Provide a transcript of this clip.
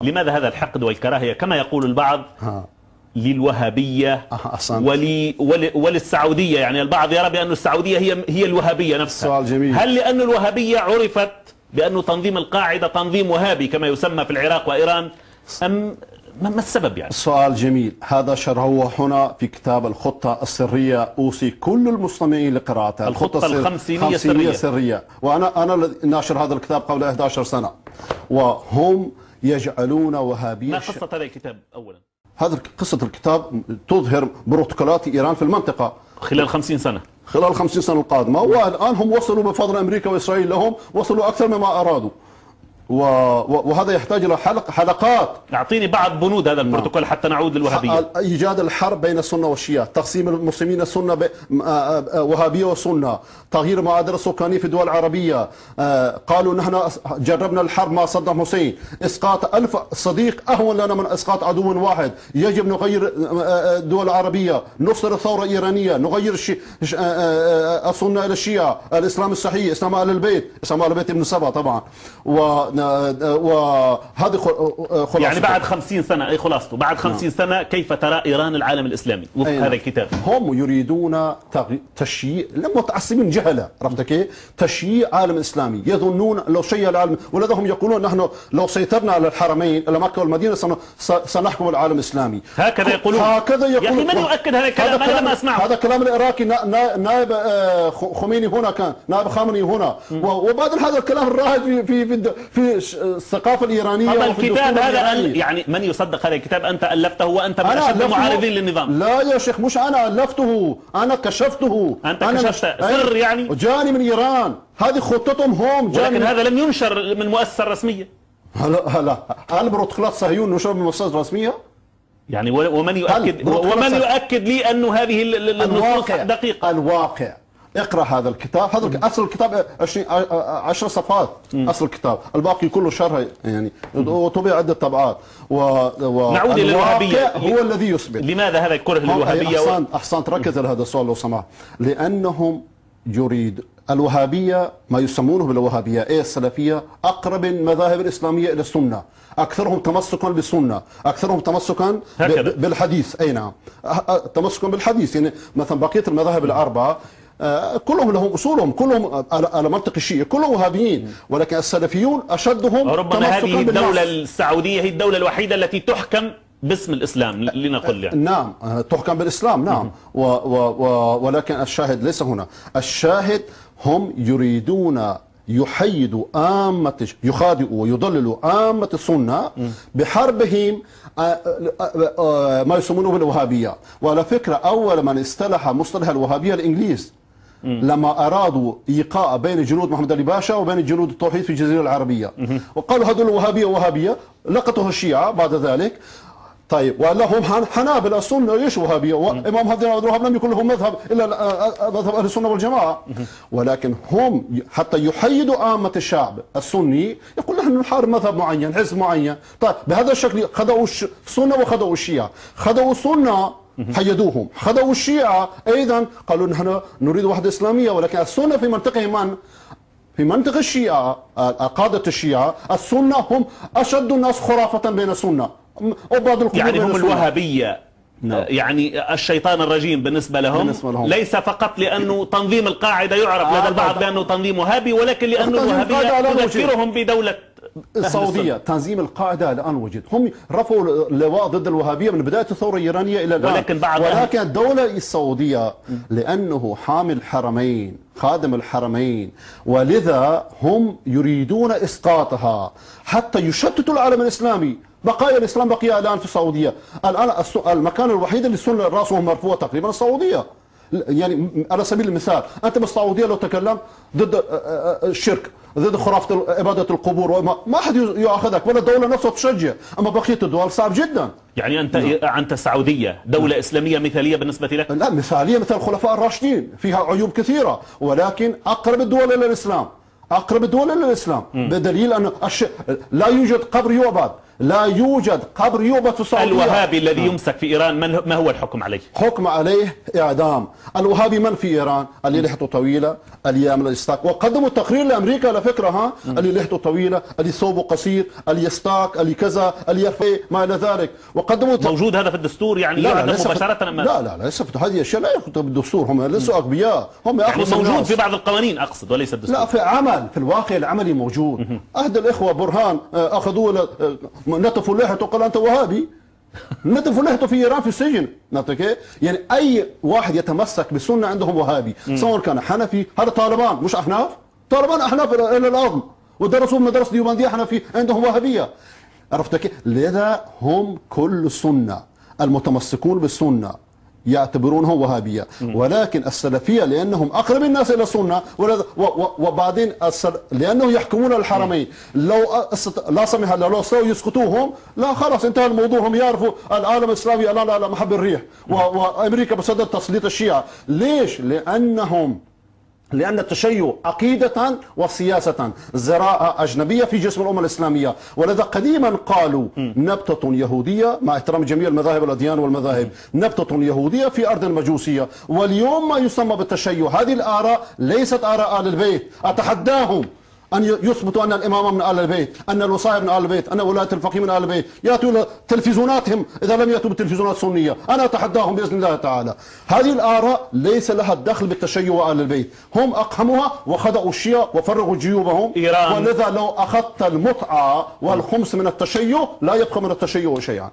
لماذا هذا الحقد والكراهية كما يقول البعض للوهابية وللسعودية؟ يعني البعض يرى بأن السعودية هي الوهابية نفسها. سؤال جميل. هل لأن الوهابية عرفت بأنه تنظيم القاعدة تنظيم وهابي كما يسمى في العراق وإيران، أم ما السبب يعني؟ سؤال جميل. هذا شرحه هنا في كتاب الخطة السرية، أوصي كل المستمعين لقراءتها. الخطة الخمسينية سرية. وأنا ناشر هذا الكتاب قبل 11 سنة، وهم يجعلون وهابية. ما قصة هذا الكتاب أولا؟ هذا قصة الكتاب تظهر بروتوكولات إيران في المنطقة خلال 50 سنة، خلال 50 سنة القادمة، والآن هم وصلوا بفضل أمريكا وإسرائيل لهم، وصلوا أكثر مما أرادوا، وهذا يحتاج إلى حلقات. أعطيني بعض بنود هذا البروتوكول حتى نعود للوهابية. إيجاد الحرب بين السنة والشيعة، تقسيم المسلمين السنة وهابية وسنة، تغيير المعادلة السكانية في الدول العربية. قالوا نحن جربنا الحرب مع صدام حسين، إسقاط 1000 صديق أهون لنا من إسقاط عدو واحد. يجب نغير الدول العربية، نصر الثورة الإيرانية، نغير السنة إلى الشيعة، الإسلام الصحيح، إسلام أهل البيت، إسلام أهل البيت ابن سبع طبعا. وهذه خلاصة. يعني بعد 50 سنة، أي خلاصته بعد 50 سنة كيف ترى إيران العالم الإسلامي وفق هذا الكتاب؟ هم يريدون تشييع، متعصبين جهلة، عرفت كيف؟ تشييع عالم إسلامي، يظنون لو شيع العالم، ولذلك يقولون نحن لو سيطرنا على الحرمين على مكة والمدينة سنحكم العالم الإسلامي. هكذا يقولون. يا أخي من يؤكد هذا الكلام؟ أنا لم أسمعه. هذا كلام العراقي، نائب خميني هنا، كان نائب خامنئي هنا، وبعدين هذا الكلام الراهج في الثقافة الإيرانية. هذا الكتاب هذا يعني من يصدق هذا الكتاب؟ أنت ألفته وأنت من أشد المعارضين للنظام. لا يا شيخ، مش أنا ألفته، أنا كشفته. أنت كشفت سر يعني؟ جاني من إيران، هذه خطتهم هم. ولكن هذا لم ينشر من مؤسسة رسمية. هل بروتوكولات صهيون نشر من مؤسسة رسمية؟ يعني ومن يؤكد لي أنه هذه النصوص دقيقة؟ الواقع. اقرأ هذا الكتاب، هذا أصل الكتاب 10 صفحات أصل الكتاب، الباقي كله شرح يعني، وطبع عدة طبعات. نعود إلى الوهابية. هو الذي يثبت لماذا هذا الكره للوهابية. أحسنت، ركز على هذا السؤال لو سمحت. لأنهم يريد الوهابية، ما يسمونه بالوهابية أي السلفية، أقرب المذاهب الإسلامية إلى السنة، أكثرهم تمسكا بالسنة، أكثرهم تمسكا بالحديث. أي نعم، تمسكا بالحديث. يعني مثلا بقية المذاهب الأربعة كلهم لهم أصولهم، كلهم على منطق الشيعة، كلهم وهابيين، ولكن السلفيون أشدهم. ربما هذه الدولة السعودية هي الدولة الوحيدة التي تحكم باسم الإسلام لنقل يعني. نعم، تحكم بالإسلام، نعم. ولكن الشاهد ليس هنا، الشاهد هم يريدون يحيدوا يخادعوا ويضللوا عامة السنة بحربهم ما يسمونه بالوهابية. وعلى فكرة أول من استلح مصطلح الوهابية الإنجليز، لما أرادوا إيقاع بين جنود محمد علي باشا وبين جنود التوحيد في الجزيرة العربية، وقالوا هذول وهابية، لقطه الشيعة بعد ذلك. طيب، ولا هم حنابلة السنة ايش وهابية؟ وإمام هذين الوهاب لم يكن لهم مذهب إلا مذهب أهل السنة والجماعة. ولكن هم حتى يحيدوا عامة الشعب السني، يقول نحن نحارب مذهب معين، حزب معين. طيب، بهذا الشكل خدعوا السنة وخدعوا الشيعة. خدعوا السنة حيدوهم، خدعوا الشيعة أيضا قالوا نحن نريد وحدة إسلامية، ولكن السنة في منطقهم في منطقة الشيعة، قادة الشيعة السنة هم أشد الناس خرافة بين السنة. يعني هم الوهابية. نعم. يعني الشيطان الرجيم بالنسبة لهم ليس فقط لأنه تنظيم القاعدة يعرف لدى البعض بأنه تنظيم وهابي، ولكن لأنه الوهابية تذكرهم بدولة السعودية. تنظيم القاعدة الآن وجد، هم رفعوا اللواء ضد الوهابية من بداية الثورة الإيرانية إلى الآن. ولكن الدولة السعودية لأنه حامل الحرمين، خادم الحرمين، ولذا هم يريدون إسقاطها حتى يشتتوا العالم الإسلامي. بقايا الإسلام بقية الآن في السعودية. الآن المكان الوحيد اللي السنة رأسهم مرفوع تقريبا السعودية. يعني على سبيل المثال، أنت بالسعودية لو تكلمت ضد الشرك، ضد خرافة عبادة القبور، ما حد يأخذك، ولا الدولة نفسها تشجع. أما بقية الدول صعب جدا. يعني أنت السعودية دولة إسلامية مثالية بالنسبة لك؟ لا، مثالية مثل الخلفاء الراشدين، فيها عيوب كثيرة، ولكن أقرب الدول إلى الإسلام، أقرب الدول إلى الإسلام، بدليل أن لا يوجد قبر يعبد. لا يوجد قبر يعبد في السعودية. الوهابي الذي يمسك في إيران ما هو الحكم عليه؟ حكم عليه إعدام. الوهابي من في إيران؟ اللي لحيته طويلة، اللي يعمل يستاك، وقدموا تقرير لأمريكا على فكرة، اللي لحيته طويلة، اللي ثوبه قصير، اللي يستاك، اللي كذا، اللي يرفع ما إلى ذلك، وقدموا موجود هذا في الدستور يعني يعدم مباشرة؟ لا لسه هذه الأشياء لا يكتب بالدستور، هم لسه أغبياء، هم يعني موجود في بعض القوانين أقصد وليس الدستور. لا، في الواقع العملي موجود. أحد الإخوة برهان أخذوه نتفوا لحيته قال أنت وهابي. نتفوا لحيته في إيران في السجن. يعني أي واحد يتمسك بالسنة عندهم وهابي، سواء كان حنفي. هذا طالبان مش أحناف، طالبان أحناف إلى الأرض، ودرسوا مدرسة ديوبندية حنفي، عندهم وهابية. عرفت كيف؟ لذا هم كل السنة المتمسكون بالسنة يعتبرونه وهابية، ولكن السلفية لأنهم أقرب الناس إلى السنة، وبعدين لأنه يحكمون الحرمين، لو لا سمح الله لو استووا يسقطوهم لا خلاص انتهى الموضوع. هم يعرفوا العالم الإسلامي الآن على محب الريح، وأمريكا بصدد تسليط الشيعة. ليش؟ لأن التشيع عقيدة وسياسة زراعة أجنبية في جسم الأمة الإسلامية. ولذا قديما قالوا نبتة يهودية، مع احترام جميع المذاهب والأديان والمذاهب، نبتة يهودية في أرض مجوسية. واليوم ما يسمى بالتشيع هذه الآراء ليست آراء آل البيت. أتحداهم أن يثبتوا أن الإمام من آل البيت، أن الوصاية من آل البيت، أن ولاية الفقيه من آل البيت. يأتوا إلى تلفزيوناتهم إذا لم يأتوا بالتلفزيونات السنية. أنا أتحداهم بإذن الله تعالى. هذه الآراء ليس لها الدخل بالتشيع وآل البيت، هم أقحموها وخدعوا الشيعة وفرغوا جيوبهم. ولذا لو أخذت المتعة والخمس من التشيع لا يبقى من التشيع شيئا.